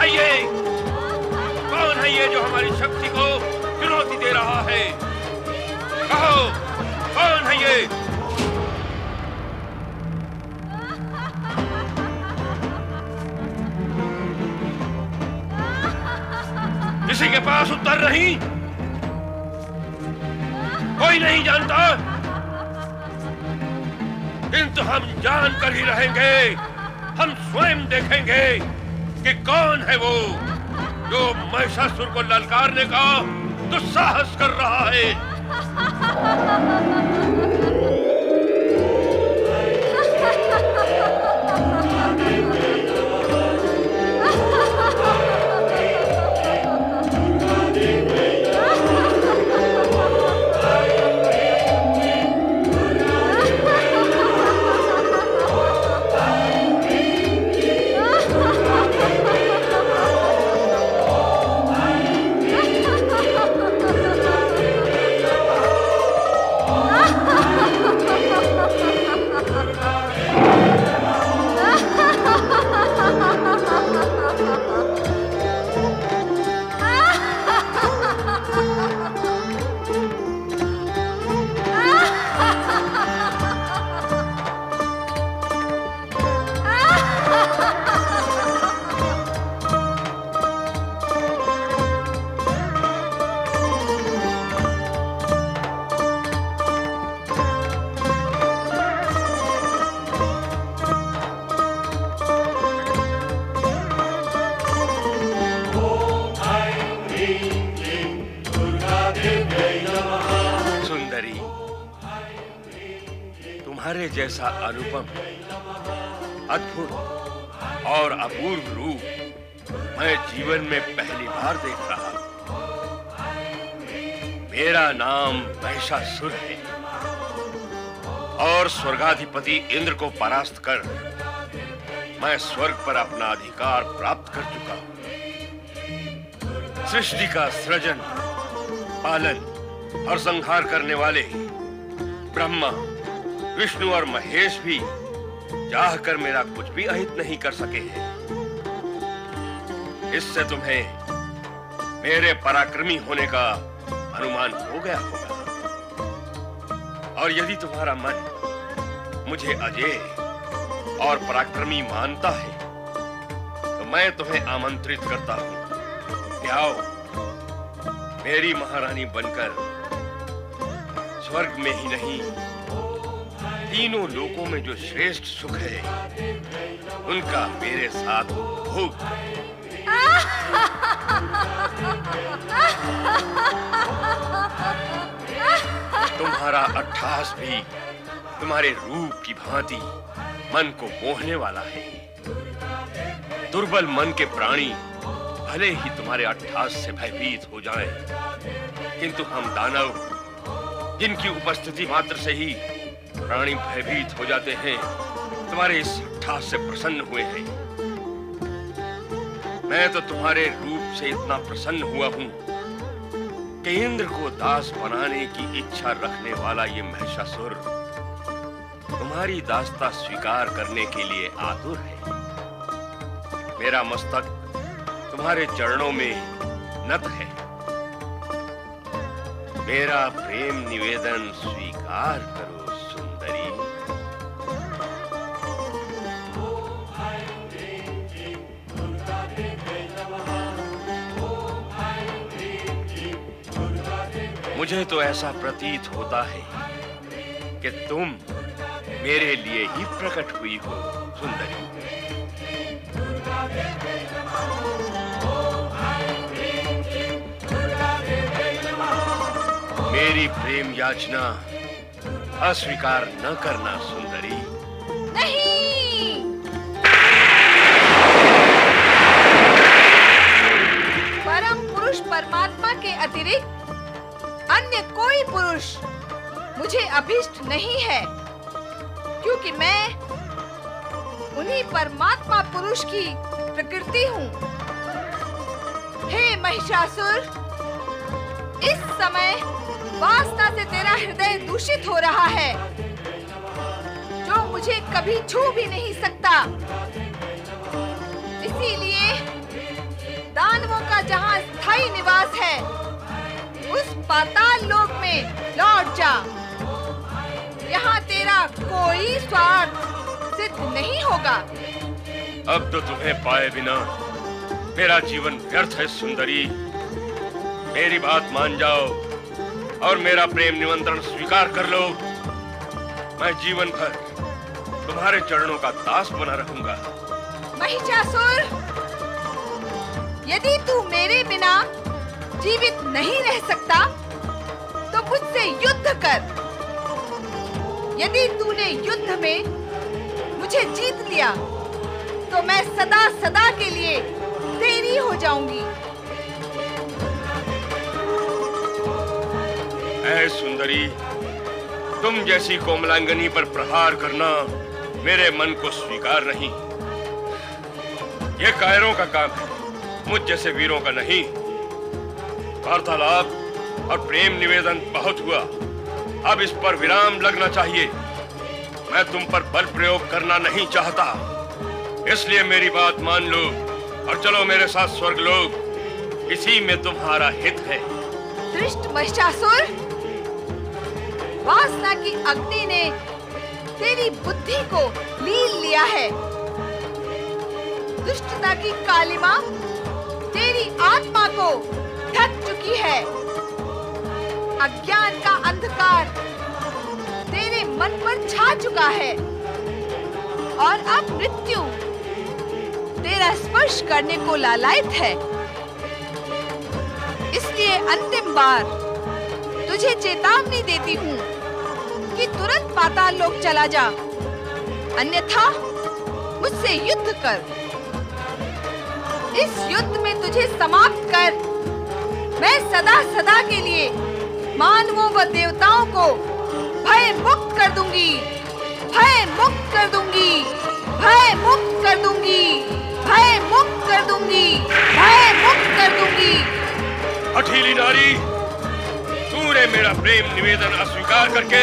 है ये? कौन है ये जो हमारी शक्ति को चुनौती दे रहा है? कहो, कौन है ये? किसी के पास उत्तर नहीं? कोई नहीं जानता? किंतु हम जान कर ही रहेंगे। हम स्वयं देखेंगे कि कौन है वो जो महिषासुर को ललकारने का दुस्साहस कर रहा है। तुम्हारे जैसा अनुपम, अद्भुत और अपूर्व रूप मैं जीवन में पहली बार देख रहा हूं। मेरा नाम महिषासुर है और स्वर्गाधिपति इंद्र को परास्त कर मैं स्वर्ग पर अपना अधिकार प्राप्त कर चुका हूं। सृष्टि का सृजन, पालन और संहार करने वाले ब्रह्मा, विष्णु और महेश भी चाहकर मेरा कुछ भी अहित नहीं कर सके हैं। इससे तुम्हें मेरे पराक्रमी होने का अनुमान हो गया होगा। और यदि तुम्हारा मन मुझे अजेय और पराक्रमी मानता है तो मैं तुम्हें आमंत्रित करता हूं कि आओ, मेरी महारानी बनकर स्वर्ग में ही नहीं, तीनों लोकों में जो श्रेष्ठ सुख है उनका मेरे साथ भोग। तुम्हारा अट्टहास भी तुम्हारे रूप की भांति मन को मोहने वाला है। दुर्बल मन के प्राणी भले ही तुम्हारे अट्टहास से भयभीत हो जाएं, किंतु हम दानव, जिनकी उपस्थिति मात्र से ही प्राणी भयभीत हो जाते हैं, तुम्हारे इस अट्टहास से प्रसन्न हुए हैं। मैं तो तुम्हारे रूप से इतना प्रसन्न हुआ हूं कि इंद्र को दास बनाने की इच्छा रखने वाला ये महिषासुर तुम्हारी दासता स्वीकार करने के लिए आतुर है। मेरा मस्तक तुम्हारे चरणों में नत है। मेरा प्रेम निवेदन स्वीकार करो सुंदरी। मुझे तो ऐसा प्रतीत होता है कि तुम मेरे लिए ही प्रकट हुई हो सुंदरी। मेरी प्रेम याचना अस्वीकार न करना सुंदरी। नहीं, परम पुरुष परमात्मा के अतिरिक्त अन्य कोई पुरुष मुझे अभिष्ट नहीं है, क्योंकि मैं उन्हीं परमात्मा पुरुष की प्रकृति हूँ। हे महिषासुर, इस समय वासना से तेरा हृदय दूषित हो रहा है, जो मुझे कभी छू भी नहीं सकता। इसीलिए है उस पाताल लोक में लौट जा। यहाँ तेरा कोई स्वार्थ सिद्ध नहीं होगा। अब तो तुम्हें पाए बिना मेरा जीवन व्यर्थ है सुंदरी। मेरी बात मान जाओ और मेरा प्रेम निमंत्रण स्वीकार कर लो। मैं जीवन भर तुम्हारे चरणों का दास बना रहूंगा। महिषासुर, यदि तू मेरे बिना जीवित नहीं रह सकता तो मुझसे युद्ध कर। यदि तूने युद्ध में मुझे जीत लिया तो मैं सदा सदा के लिए तेरी हो जाऊंगी। ऐ सुंदरी, तुम जैसी कोमलांगनी पर प्रहार करना मेरे मन को स्वीकार नहीं। ये कायरों का काम है, मुझ जैसे वीरों का नहीं। वार्तालाप और प्रेम निवेदन बहुत हुआ, अब इस पर विराम लगना चाहिए। मैं तुम पर बल प्रयोग करना नहीं चाहता, इसलिए मेरी बात मान लो और चलो मेरे साथ स्वर्गलोक। इसी में तुम्हारा हित है। दुष्ट महिषासुर, वासना की अग्नि ने तेरी बुद्धि को लील लिया है। दुष्टता की कालिमा तेरी आत्मा को ढक चुकी है। अज्ञान का अंधकार तेरे मन पर छा चुका है और अब मृत्यु तेरा स्पर्श करने को लालायित है। इसलिए अंतिम बार तुझे चेतावनी देती हूँ कि तुरंत पाताल लोक चला जा, अन्यथा मुझसे युद्ध कर। इस युद्ध में तुझे समाप्त कर मैं सदा सदा के लिए मानवों व देवताओं को भय मुक्त कर दूंगी, भय मुक्त कर दूंगी, भय मुक्त कर दूंगी, भय मुक्त कर दूंगी, भय मुक्त कर दूंगी। हठीली नारी, तूने मेरा प्रेम निवेदन अस्वीकार करके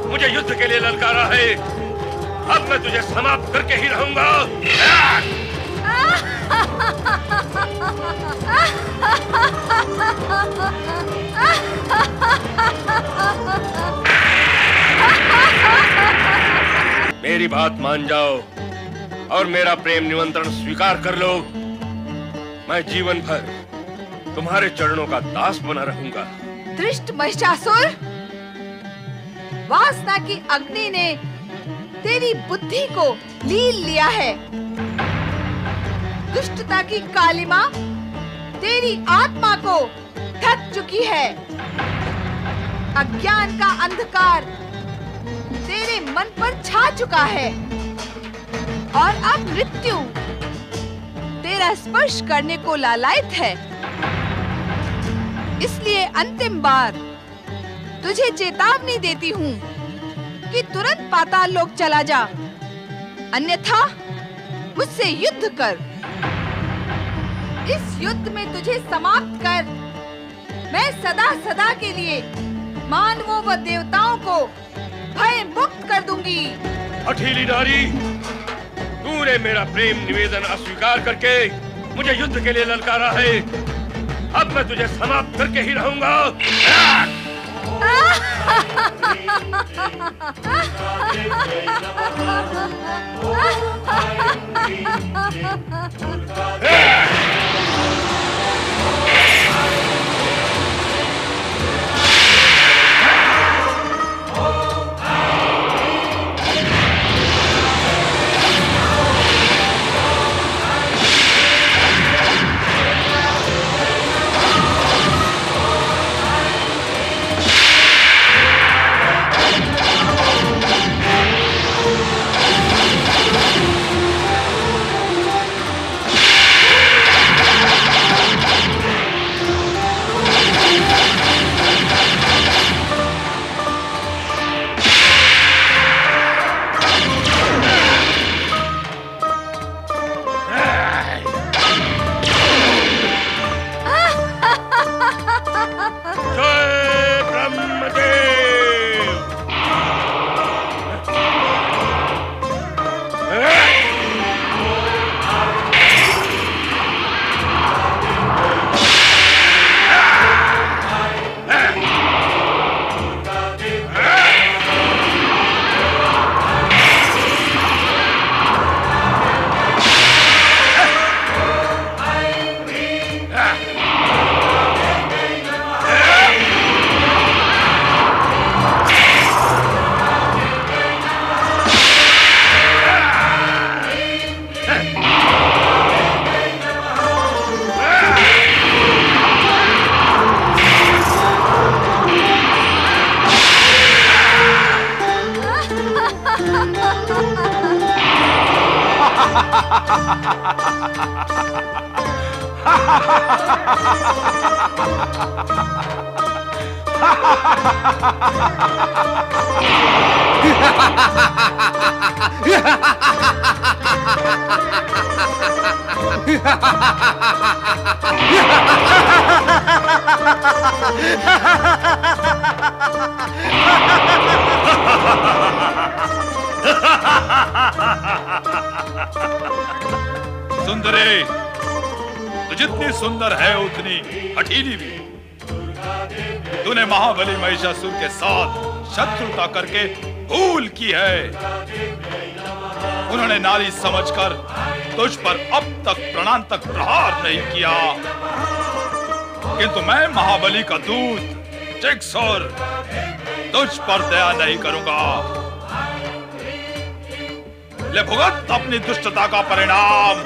मुझे युद्ध के लिए ललकारा है। अब मैं तुझे समाप्त करके ही रहूंगा। मेरी बात मान जाओ और मेरा प्रेम निमंत्रण स्वीकार कर लो। मैं जीवन भर तुम्हारे चरणों का दास बना रहूंगा। दुष्ट महिषासुर, वासना की अग्नि ने तेरी बुद्धि को लील लिया है। दुष्टता की कालिमा तेरी आत्मा को ढक चुकी है। अज्ञान का अंधकार तेरे मन पर छा चुका है और अब मृत्यु तेरा स्पर्श करने को लालायित है। इसलिए अंतिम बार तुझे चेतावनी देती हूँ कि तुरंत पाताल लोक चला जा, अन्यथा मुझसे युद्ध कर। इस युद्ध में तुझे समाप्त कर मैं सदा सदा के लिए मानवों व देवताओं को भय मुक्त कर दूंगी। हठीली नारी, तूने मेरा प्रेम निवेदन अस्वीकार करके मुझे युद्ध के लिए ललकारा है। अब मैं तुझे समाप्त करके ही रहूंगा। सुंदरी, तू जितनी सुंदर है उतनी हठीली भी। तूने महाबली महिषासुर के साथ शत्रुता करके भूल की है। उन्होंने नारी समझकर तुझ पर अब तक प्राणांतक प्रहार नहीं किया, किंतु मैं महाबली का दूत जिक्सुर तुझ पर दया नहीं करूंगा। ले भुगत अपनी दुष्टता का परिणाम।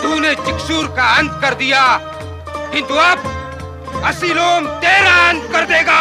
तूने जिक्सुर का अंत कर दिया, किंतु अब असीलोम तेरा अंत कर देगा।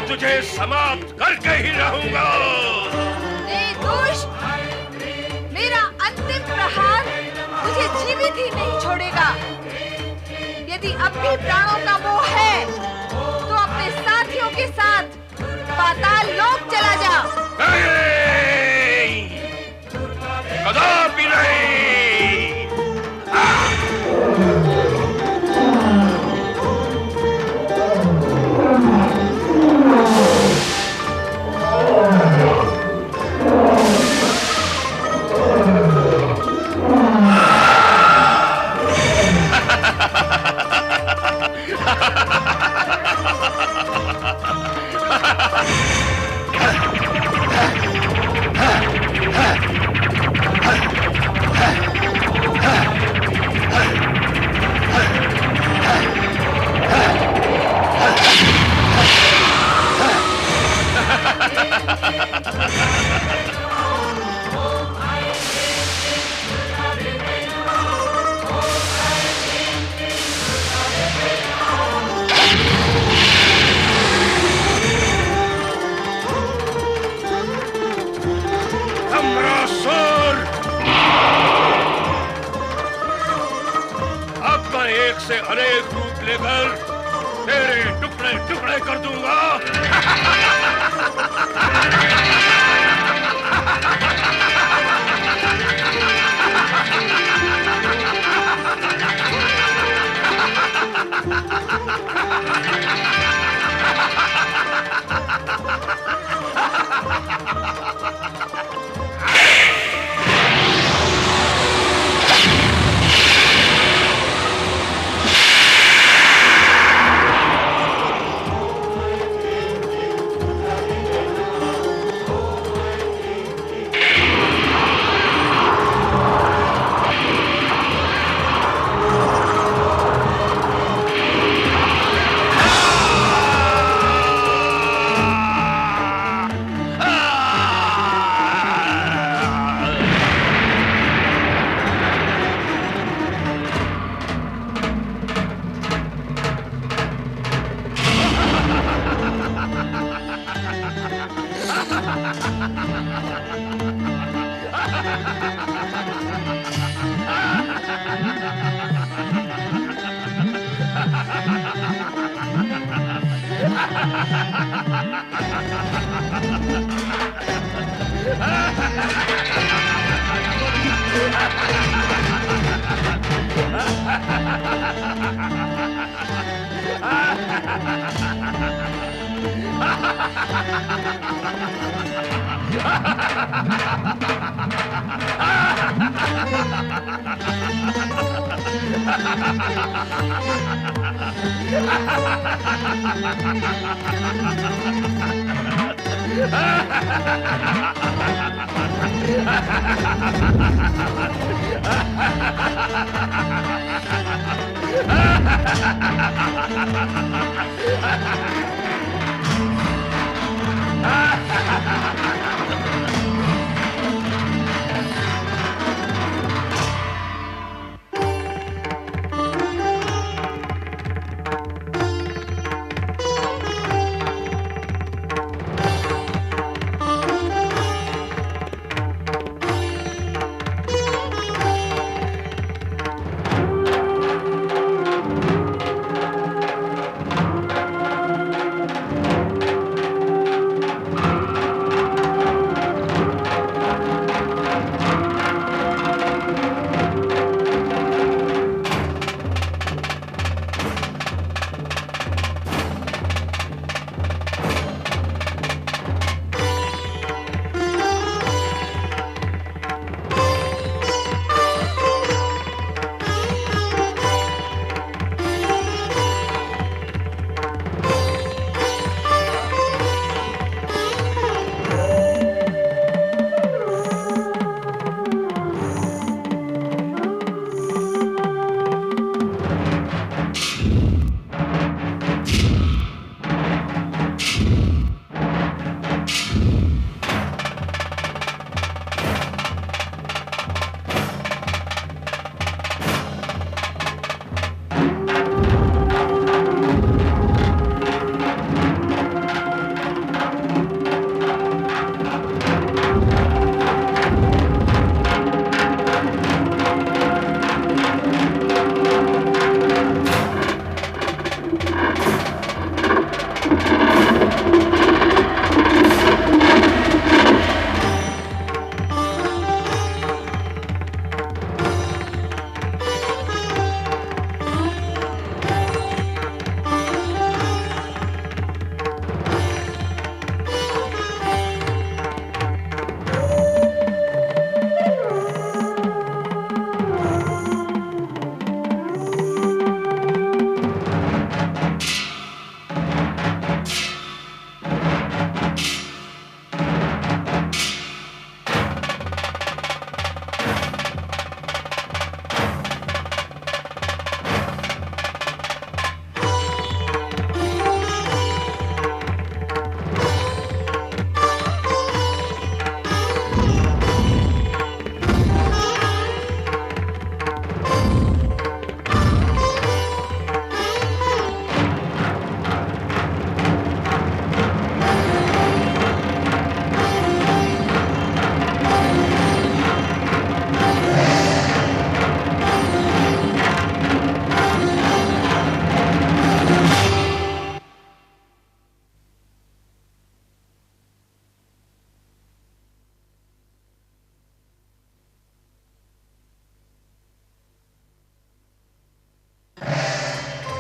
तुझे समाप्त करके ही रहूंगा। दुष्ट, मेरा अंतिम प्रहार तुझे जीवित ही नहीं छोड़ेगा। यदि अब भी प्राणों का मोह है तो अपने साथियों के साथ पाताल लोक चला जा। नहीं, कदापि नहीं। से अनेक रूप लेकर तेरे टुकड़े टुकड़े कर दूंगा।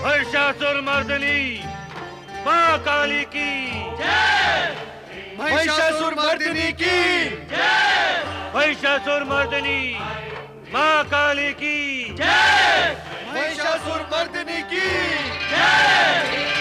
महिषासुरमर्दिनी मां काली की जय। महिषासुरमर्दिनी की जय। महिषासुरमर्दिनी मां काली की जय। महिषासुरमर्दिनी की जय।